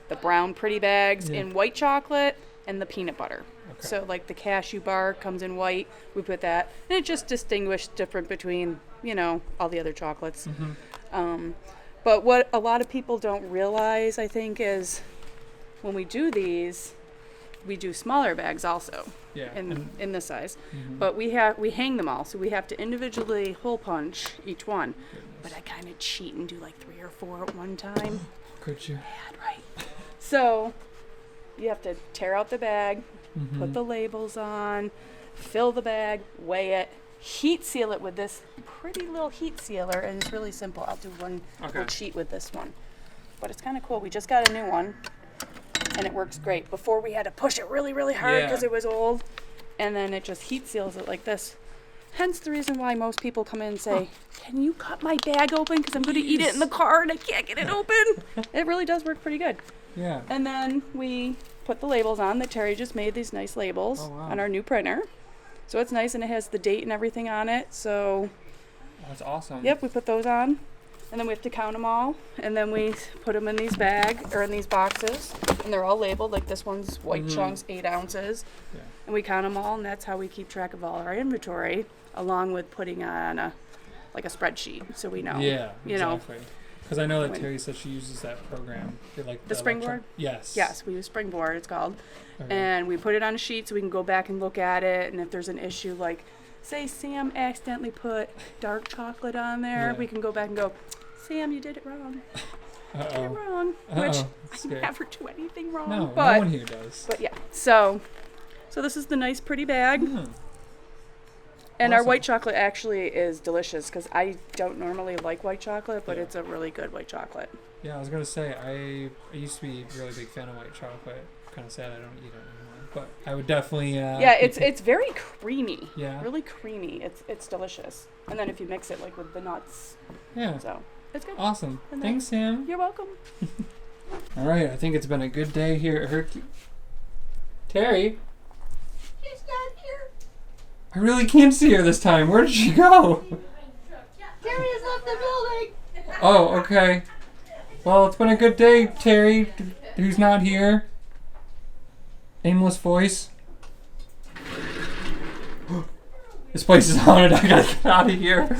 the brown pretty bags Yeah. in white chocolate and the peanut butter. Okay. So, like the cashew bar comes in white, we put that, and it just distinguishes different between, all the other chocolates. Mm-hmm. But what a lot of people don't realize, I think, is when we do these, we do smaller bags also. Yeah. In this size, Mhm. but we hang them all, so we have to individually hole punch each one. But I kind of cheat and do like 3 or 4 at one time. Could you? Bad, right? So you have to tear out the bag, Mm-hmm. put the labels on, fill the bag, weigh it, heat seal it with this pretty little heat sealer, and it's really simple. I'll do one little cheat with this one, but it's kind of cool. We just got a new one. And it works great. Before we had to push it really, really hard because it was old. And then it just heat seals it like this. Hence the reason why most people come in and say, can you cut my bag open? Because I'm going to eat it in the car and I can't get it open. It really does work pretty good. Yeah. And then we put the labels on. That Terry just made these nice labels on our new printer. So it's nice and it has the date and everything on it. So, That's awesome. yep, we put those on. And then we have to count them all, and then we put them in these in these boxes, and they're all labeled. Like this one's white chunks, 8 ounces, Yeah. and we count them all, and that's how we keep track of all our inventory, along with putting on a spreadsheet, so we know. Yeah. You know. Exactly. Because I know that when- Terry said she uses that program. The Springboard? Yes. Yes, we use Springboard. It's called, Okay. and we put it on a sheet so we can go back and look at it, and if there's an issue, like, say Sam accidentally put dark chocolate on there, Yeah. we can go back and go, Sam, you did it wrong. You did it Uh-oh. wrong. Which Uh-oh. I Scary. never do anything wrong. No, but no one here does. But yeah, so this is the nice pretty bag, Hmm. and our Awesome. white chocolate actually is delicious because I don't normally like white chocolate, but Yeah. it's a really good white chocolate. Yeah, I was gonna say I used to be a really big fan of white chocolate. Kind of sad I don't eat it anymore, but I would definitely. Yeah, it's very creamy. Yeah. Really creamy. It's delicious. And then if you mix it like with the nuts, Yeah. so it's good. Awesome. And then- Thanks, Sam. You're welcome. All right, I think it's been a good day here at Hercules. Terry, She's not here. I really can't see her this time. Where did she go? Terry has left the building. Oh, okay. Well, it's been a good day, Terry, who's not here. Nameless voice. This place is haunted. I gotta get out of here.